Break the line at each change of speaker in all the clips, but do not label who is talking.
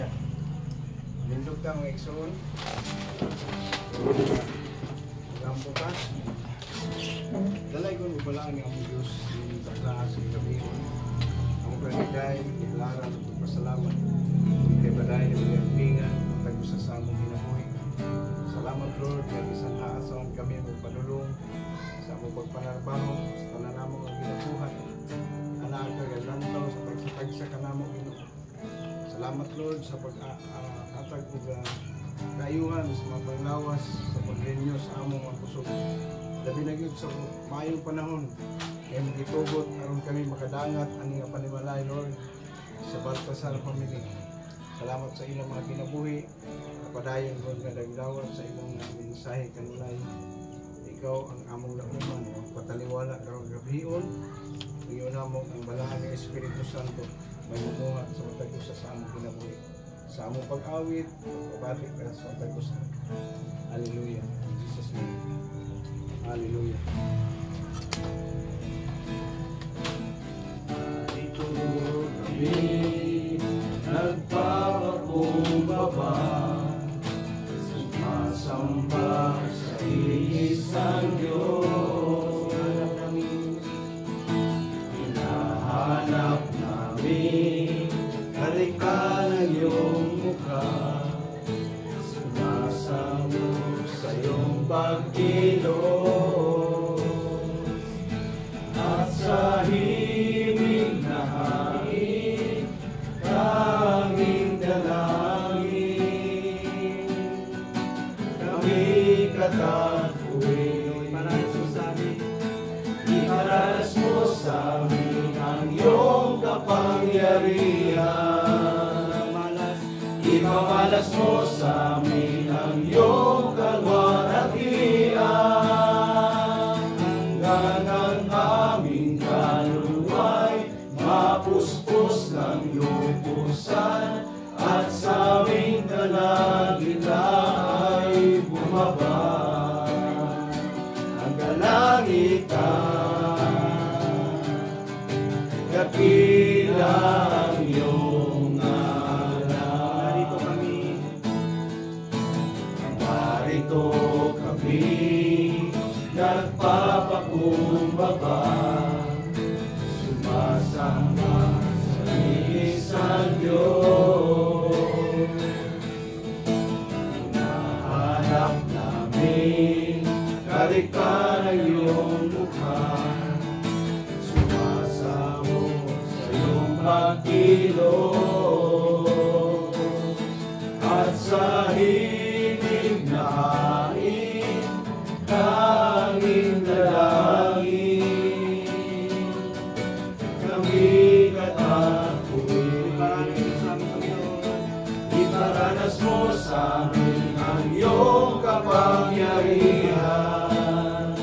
Hallelujah. Lindog ka mga igsoon. Gampo ka. Dalay ko ibalaan ng among Diyos yung bakla sa gabion. Ang pranigay, iklaran at pagpasalamat. Kay baday na mga pingan, matag sa samong ginabuhi. Salamat Lord, kaya isang haasawan kami mo panulong sa among pagpanarbaho, sa tananamong ang ginabuhay. Anak ka galantaw sa tagsatagsa ka namong Ginoo. Salamat Lord sa pag-atag ug kaayuhan sa mga panglawas sa paglinyo sa among mga pusog. Labi na gyud sa maayong panahon kay magitugot aron kami makadangat ani nga panimalay Lord sa Baltasar family. Salamat sa ilang mga kinabuhi. Napadayon Lord nga dagdawat sa ilang mensahe kanunay. Ikaw ang among lauman o pataliwala karong gabion. Iyon namong ang balahan ng Espiritu Santo may mumuhat sa matag-usa sa among kinabuhi. Sa among pag-awit, pagbatik ka sa matag-usa. Hallelujah. In Jesus' name. Hallelujah. Ito kami nagpapakumbaba, sumasamba sa isang Diyos. Hinahanap namin karika ng iyong mukha, sumasamo sa iyong pagkilos, at sa himig na hain tanging dalangin kami katakuin. Iparanas mo sa amin ang iyong kapangyarihan, ipamalas mo sa amin ang iyong kalwalhatian, hanggang ang aming kaluluwa'y mapuspos ng lubusan, at sa aming kalagitnaan ay bumaba ang kalangitan. Dakila ang iyong ngalan. Narito kami, nagpapakumbaba, sumasamba sa isang Diyos. Hinahanap namin karika ng iyong mukha, sumasamo sa iyong pagkilos, at sa himig na hain tanging dalangin kami katakuin. Iparanas mo sa amin ang iyong kapangyarihan,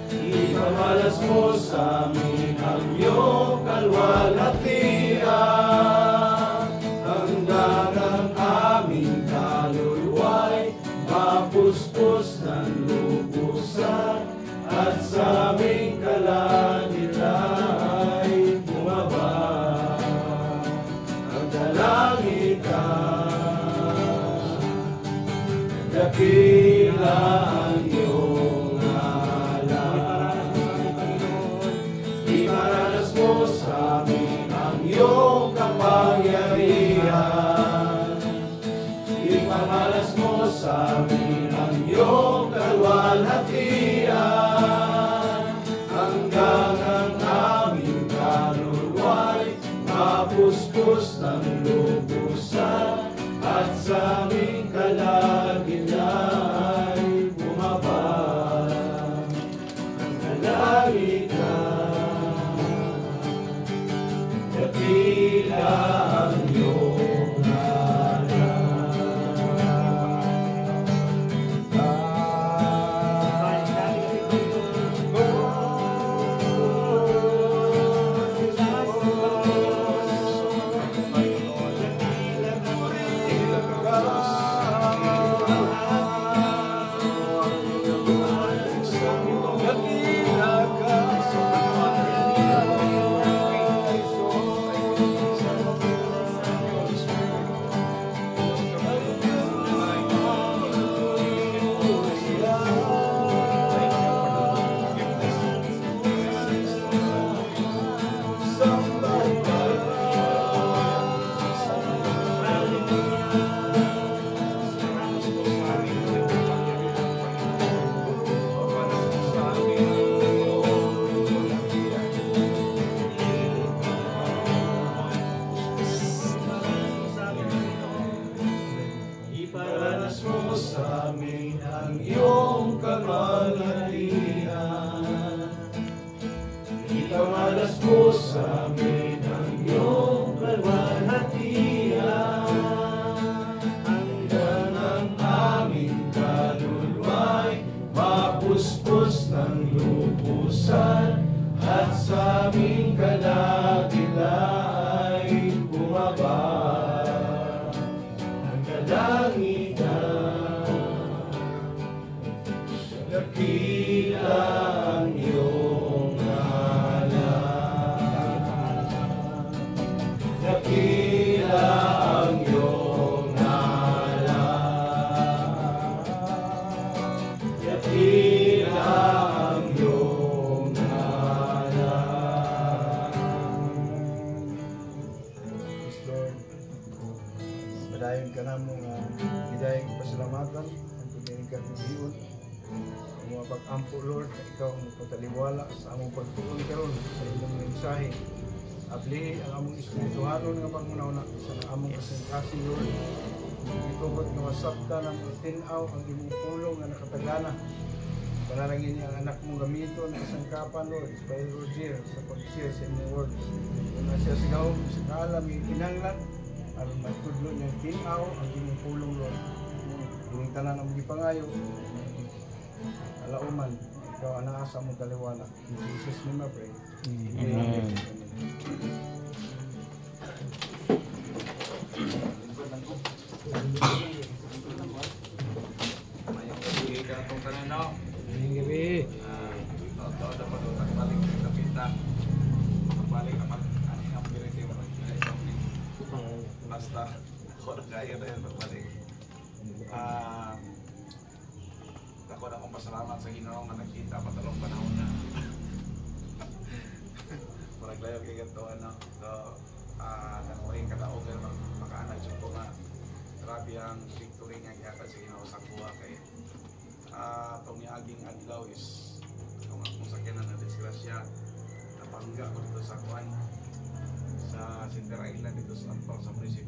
ipamalas mo sa amin ang iyong kalwalhatian, hanggang ang aming kaluluwa'y mapuspos ng lubusan, at sa aming kalagitnaan ay bumaba ang kalangitan. Dakila ang iyong ngalan. Iparanas mo sa amin ang iyong kapangyarihan, ipamalas mo sa amin ang iyong kalwalhatian, hanggang ang aming kaluluwa'y mapuspos ng lubusan, at sa aming kalagitnaan ay bumaba ang kalangitan. Dakila ang iyong ngalan. sa amin ang iyong kalwalhatian. Hanggang ang aming kaluluwa'y mapuspos ng lubusan, at sa aming kadakila ay bumaba ang kalangitan. Dakila ang iyong ngalan, dakila ang iyong ngalan, dakila ang iyong ngalan. Yes, Lord, padayon ka na mo nga hidayang pasalamatan ang pagkain ka ng diyon. Ang mga pag-ampo, Lord, na ikaw ang magpataliwala sa among pagtuon karon sa imong mensahe. Abli ang among espirituhanon nga pangunaw sa among kasing-kasing, Lord. Itubot nga masabta ng tinaw ang imong pulong nga nakatagana. Panalangin niya ang anak mong gamiton ng kasangkapan, Lord, sa Roger, sa pag-share sa imong word. Kung siya sigaw, sa kaalam, inanglan, aron matudlo niyang tinaw ang imong pulong, Lord. Ining tanan ang gipangayo, alauman, ikaw ang naasa mong kaliwala. In Jesus' name I pray. Amen. Mayang gabi ka itong kanano. Mayang gabi. Ito dapat utang balik ng kapita. Balik naman. Anin ang biriti mo. Basta. Ako na kaya na yan pagbalik. Ako na akong pasalamat sa Ginoo nga nagkita patalong panahon na. Maraglayo kay ganito ano. So, nakuhin kadaog na makaanag siya ko nga grabe ang victory nga ihatag sa Ginoo sa kuha kay itong niaging adlaw is itong akong sakyanan na disgrasya napangga ko dito sa kuhan sa Sindera Island dito sa Ampao sa munisipyo